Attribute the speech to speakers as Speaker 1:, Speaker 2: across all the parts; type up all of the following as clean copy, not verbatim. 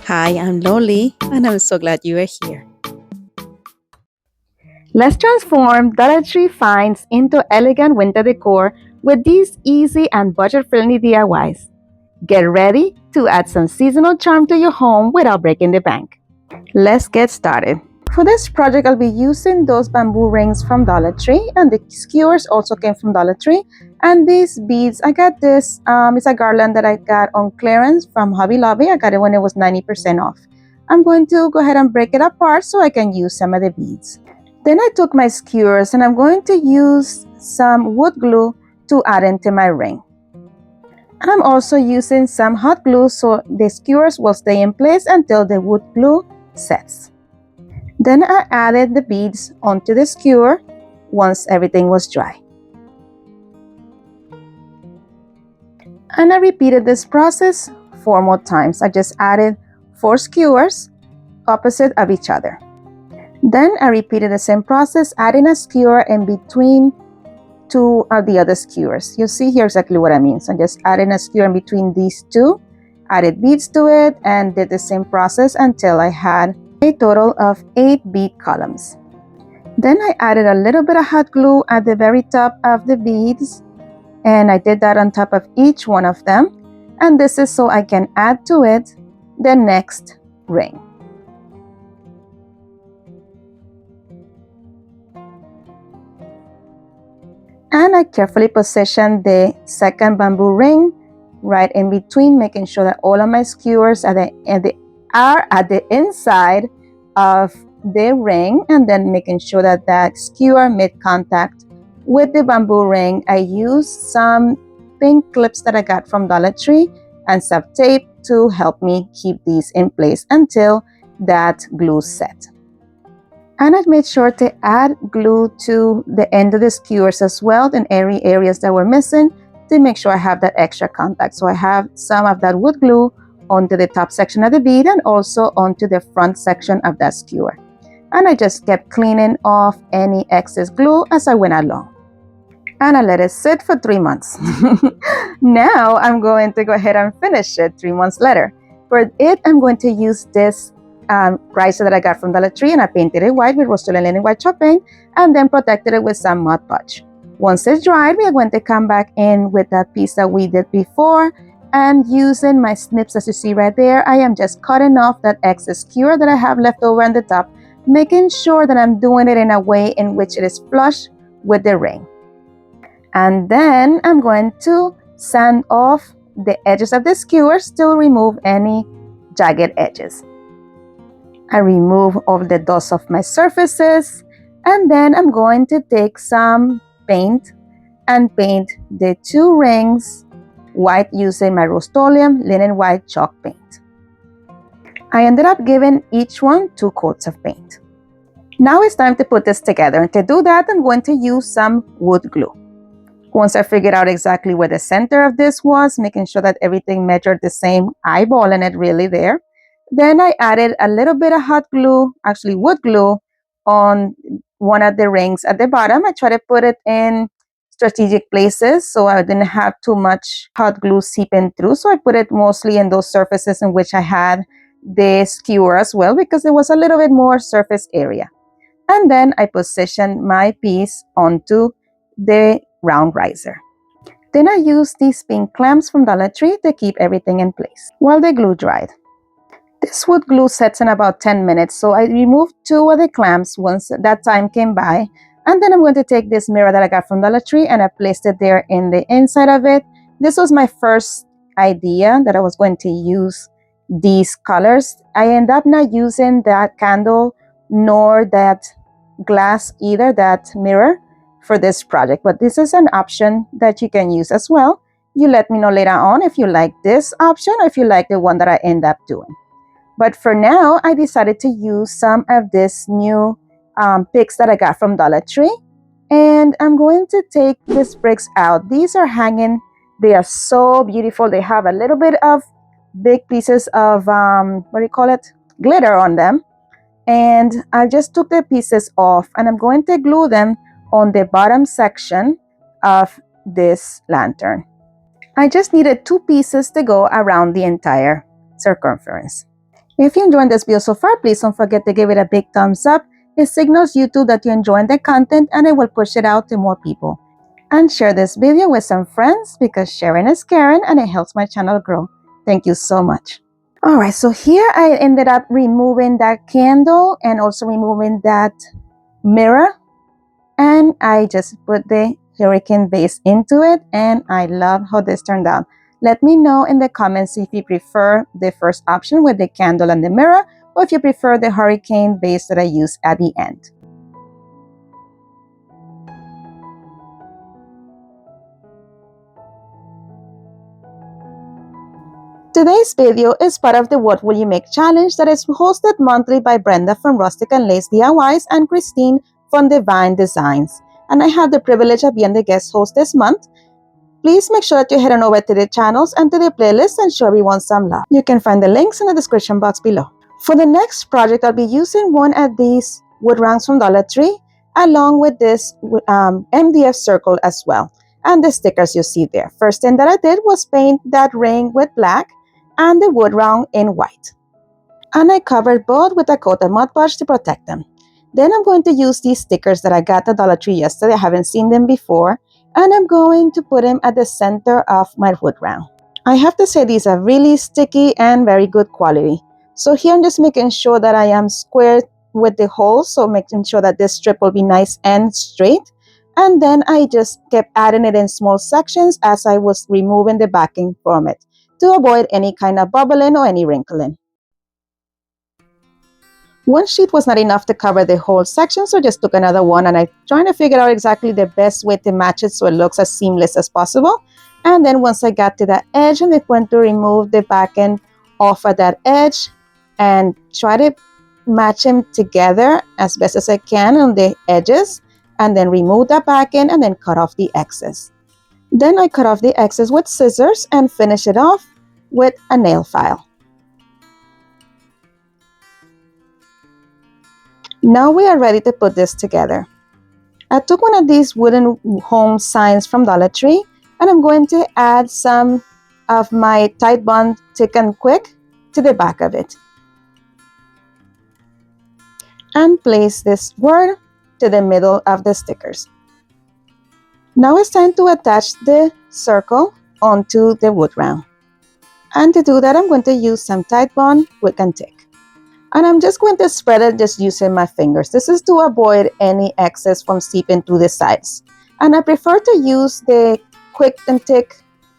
Speaker 1: Hi, I'm Loli, and I'm so glad you are here.
Speaker 2: Let's transform Dollar Tree finds into elegant winter decor with these easy and budget-friendly DIYs. Get ready to add some seasonal charm to your home without breaking the bank. Let's get started. For this project, I'll be using those bamboo rings from Dollar Tree, and the skewers also came from Dollar Tree. And these beads, I got this, it's a garland that I got on clearance from Hobby Lobby. I got it when it was 90% off. I'm going to go ahead and break it apart so I can use some of the beads. Then I took my skewers and I'm going to use some wood glue to add into my ring. And I'm also using some hot glue so the skewers will stay in place until the wood glue sets. Then I added the beads onto the skewer once everything was dry. And I repeated this process 4 more times. I just added 4 skewers opposite of each other. Then I repeated the same process, adding a skewer in between 2 of the other skewers. You'll see here exactly what I mean. So I'm just adding a skewer in between these 2, added beads to it, and did the same process until I had a total of 8 bead columns. Then I added a little bit of hot glue at the very top of the beads, and I did that on top of each one of them. And this is so I can add to it the next ring. And I carefully positioned the second bamboo ring right in between, making sure that all of my skewers are at the inside of the ring, and then making sure that that skewer made contact with the bamboo ring. I used some pink clips that I got from Dollar Tree and some tape to help me keep these in place until that glue set. And I've made sure to add glue to the end of the skewers as well in any areas that were missing to make sure I have that extra contact. So I have some of that wood glue onto the top section of the bead and also onto the front section of that skewer. And I just kept cleaning off any excess glue as I went along. And I let it sit for 3 months. Now I'm going to go ahead and finish it 3 months later. For it, I'm going to use this riser that I got from Dollar Tree, and I painted it white with Rust-Oleum Linen White chalk paint and then protected it with some Mod Podge. Once it's dried, we are going to come back in with that piece that we did before, and using my snips as you see right there, I am just cutting off that excess skewer that I have left over on the top, making sure that I'm doing it in a way in which it is flush with the ring. And then I'm going to sand off the edges of the skewers to remove any jagged edges. I remove all the dust of my surfaces, and then I'm going to take some paint and paint the 2 rings white using my Rust-Oleum Linen White chalk paint. I ended up giving each one 2 coats of paint. Now it's time to put this together, and to do that I'm going to use some wood glue. Once I figured out exactly where the center of this was, making sure that everything measured the same, eyeballing it really there, then I added a little bit of hot glue, actually wood glue, on one of the rings at the bottom. I tried to put it in strategic places so I didn't have too much hot glue seeping through. So I put it mostly in those surfaces in which I had the skewer as well, because there was a little bit more surface area. And then I positioned my piece onto the round riser. Then I used these pink clamps from Dollar Tree to keep everything in place while the glue dried. This wood glue sets in about 10 minutes, so I removed 2 of the clamps once that time came by. And then I'm going to take this mirror that I got from Dollar Tree and I placed it there in the inside of it. This was my first idea that I was going to use these colors. I end up not using that candle nor that glass either, that mirror, for this project, but this is an option that you can use as well. You let me know later on if you like this option or if you like the one that I end up doing. But for now, I decided to use some of this new picks that I got from Dollar Tree. And I'm going to take these bricks out. These are hanging. They are so beautiful. They have a little bit of big pieces of, glitter on them. And I just took the pieces off and I'm going to glue them on the bottom section of this lantern. I just needed 2 pieces to go around the entire circumference. If you enjoyed this video so far, please don't forget to give it a big thumbs up. It signals YouTube that you're enjoying the content and it will push it out to more people. And share this video with some friends because sharing is caring and it helps my channel grow. Thank you so much. Alright, so here I ended up removing that candle and also removing that mirror. And I just put the hurricane base into it and I love how this turned out. Let me know in the comments if you prefer the first option with the candle and the mirror or if you prefer the hurricane base that I used at the end. Today's video is part of the What Will You Make challenge that is hosted monthly by Brenda from Rustic and Lace DIYs and Christine from Divine Designs. And I have the privilege of being the guest host this month. Please make sure that you head on over to the channels and to the playlist and show everyone some love. You can find the links in the description box below. For the next project, I'll be using one of these wood rangs from Dollar Tree along with this MDF circle as well and the stickers you see there. First thing that I did was paint that ring with black and the wood round in white. And I covered both with a coat of Mod Podge to protect them. Then I'm going to use these stickers that I got at Dollar Tree yesterday. I haven't seen them before. And I'm going to put them at the center of my wood round. I have to say these are really sticky and very good quality. So here I'm just making sure that I am square with the holes. So making sure that this strip will be nice and straight. And then I just kept adding it in small sections as I was removing the backing from it to avoid any kind of bubbling or any wrinkling. One sheet was not enough to cover the whole section, so I just took another one and I'm trying to figure out exactly the best way to match it so it looks as seamless as possible. And then once I got to that edge, I'm going to remove the back end off of that edge and try to match them together as best as I can on the edges, and then remove that back end and then cut off the excess. Then I cut off the excess with scissors and finish it off with a nail file. Now we are ready to put this together. I took one of these wooden home signs from Dollar Tree and I'm going to add some of my Tide Bond Thick and Quick to the back of it. And place this word to the middle of the stickers. Now it's time to attach the circle onto the wood round. And to do that, I'm going to use some Tide Bond Quick and Thick. And I'm just going to spread it just using my fingers. This is to avoid any excess from seeping through the sides. And I prefer to use the Quick and Thick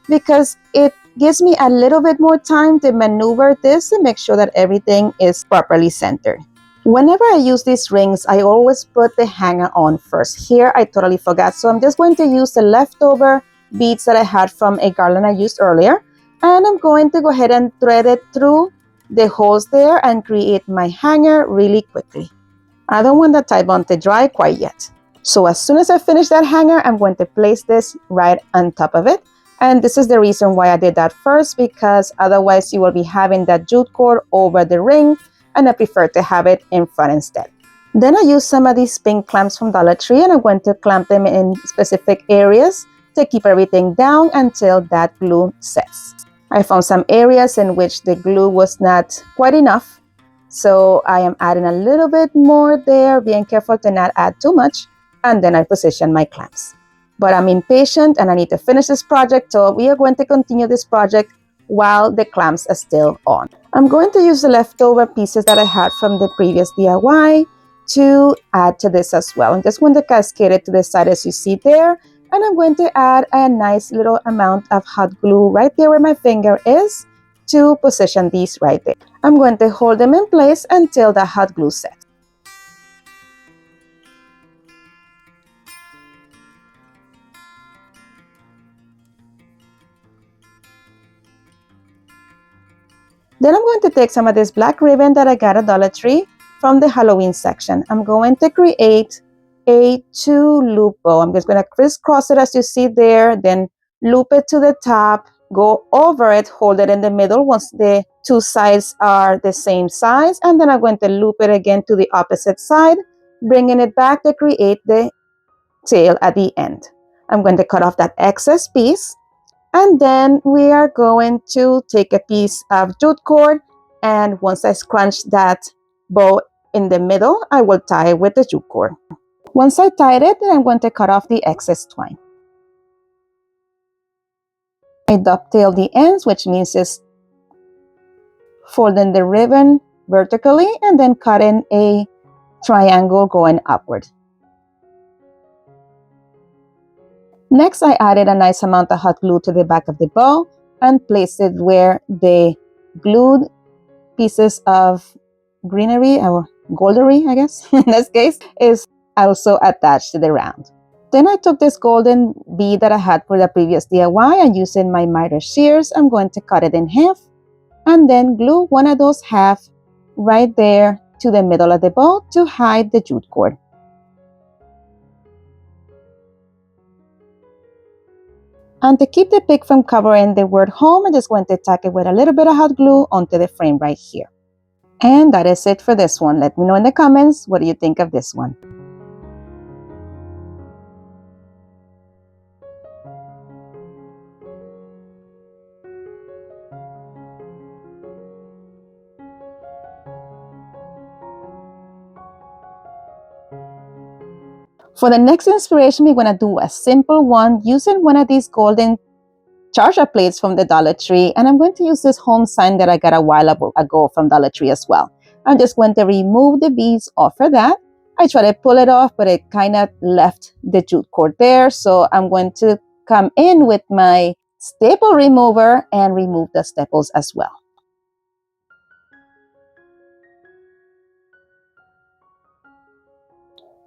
Speaker 2: because it gives me a little bit more time to maneuver this and make sure that everything is properly centered. Whenever I use these rings, I always put the hanger on first. Here, I totally forgot. So I'm just going to use the leftover beads that I had from a garland I used earlier. And I'm going to go ahead and thread it through the holes there and create my hanger really quickly. I don't want the Tide Bond to dry quite yet. So as soon as I finish that hanger, I'm going to place this right on top of it. And this is the reason why I did that first, because otherwise you will be having that jute cord over the ring, and I prefer to have it in front instead. Then I use some of these pink clamps from Dollar Tree and I'm going to clamp them in specific areas to keep everything down until that glue sets. I found some areas in which the glue was not quite enough, so I am adding a little bit more there, being careful to not add too much, and then I position my clamps. But I'm impatient and I need to finish this project, so we are going to continue this project while the clamps are still on. I'm going to use the leftover pieces that I had from the previous DIY to add to this as well. I'm just going to cascade it to the side as you see there. And I'm going to add a nice little amount of hot glue right there where my finger is to position these right there. I'm going to hold them in place until the hot glue sets. Then I'm going to take some of this black ribbon that I got at Dollar Tree from the Halloween section. I'm going to create a 2-loop bow. I'm just going to crisscross it as you see there, then loop it to the top, go over it, hold it in the middle once the two sides are the same size, and then I'm going to loop it again to the opposite side, bringing it back to create the tail at the end. I'm going to cut off that excess piece. And then we are going to take a piece of jute cord And once I scrunch that bow in the middle, I will tie it with the jute cord. Once I tied it, then I'm going to cut off the excess twine. I dovetail the ends, which means just folding the ribbon vertically and then cutting a triangle going upward. Next, I added a nice amount of hot glue to the back of the bow and placed it where the glued pieces of greenery or goldery, I guess, in this case, is also attached to the round. Then I took this golden bead that I had for the previous DIY and using my miter shears, I'm going to cut it in half and then glue one of those half right there to the middle of the bow to hide the jute cord. And to keep the pick from covering the word home, I'm just going to tack it with a little bit of hot glue onto the frame right here. And that is it for this one. Let me know in the comments, what do you think of this one? For the next inspiration, we're going to do a simple one using one of these golden charger plates from the Dollar Tree. And I'm going to use this home sign that I got a while ago from Dollar Tree as well. I'm just going to remove the beads off of that. I tried to pull it off, but it kind of left the jute cord there. So I'm going to come in with my staple remover and remove the staples as well.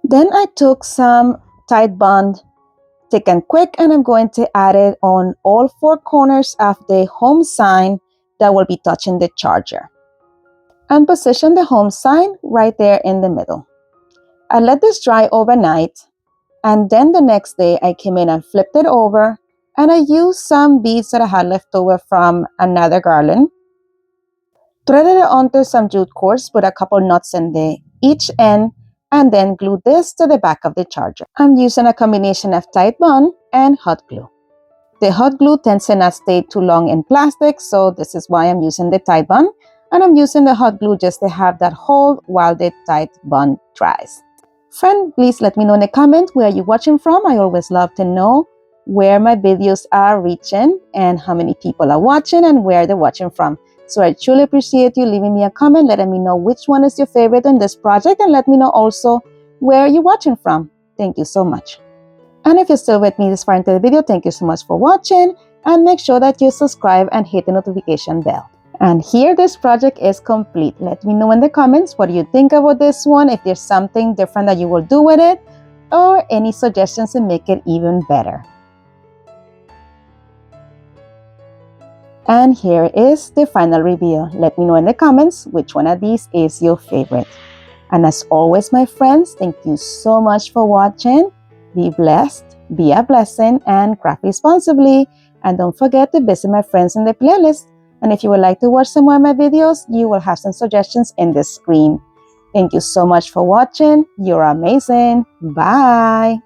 Speaker 2: Then I took some Tide Bond Thick and Quick and I'm going to add it on all four corners of the home sign that will be touching the charger. And position the home sign right there in the middle. I let this dry overnight and then the next day I came in and flipped it over and I used some beads that I had left over from another garland. Threaded it onto some jute cords, put a couple knots in each end and then glue this to the back of the charger. I'm using a combination of Tide Bond and hot glue. The hot glue tends to not stay too long in plastic, so this is why I'm using the Tide Bond. And I'm using the hot glue just to have that hold while the Tide Bond dries. Friend, please let me know in the comment where you're watching from. I always love to know where my videos are reaching and how many people are watching and where they're watching from. So I truly appreciate you leaving me a comment, letting me know which one is your favorite in this project, and let me know also where you're watching from. Thank you so much. And if you're still with me this far into the video, thank you so much for watching, and make sure that you subscribe and hit the notification bell. And here this project is complete. Let me know in the comments what do you think about this one, if there's something different that you will do with it, or any suggestions to make it even better. And here is the final reveal. Let me know in the comments which one of these is your favorite. And as always, my friends, thank you so much for watching. Be blessed, be a blessing, and craft responsibly. And don't forget to visit my friends in the playlist. And if you would like to watch some more of my videos, you will have some suggestions in the screen. Thank you so much for watching. You're amazing. Bye.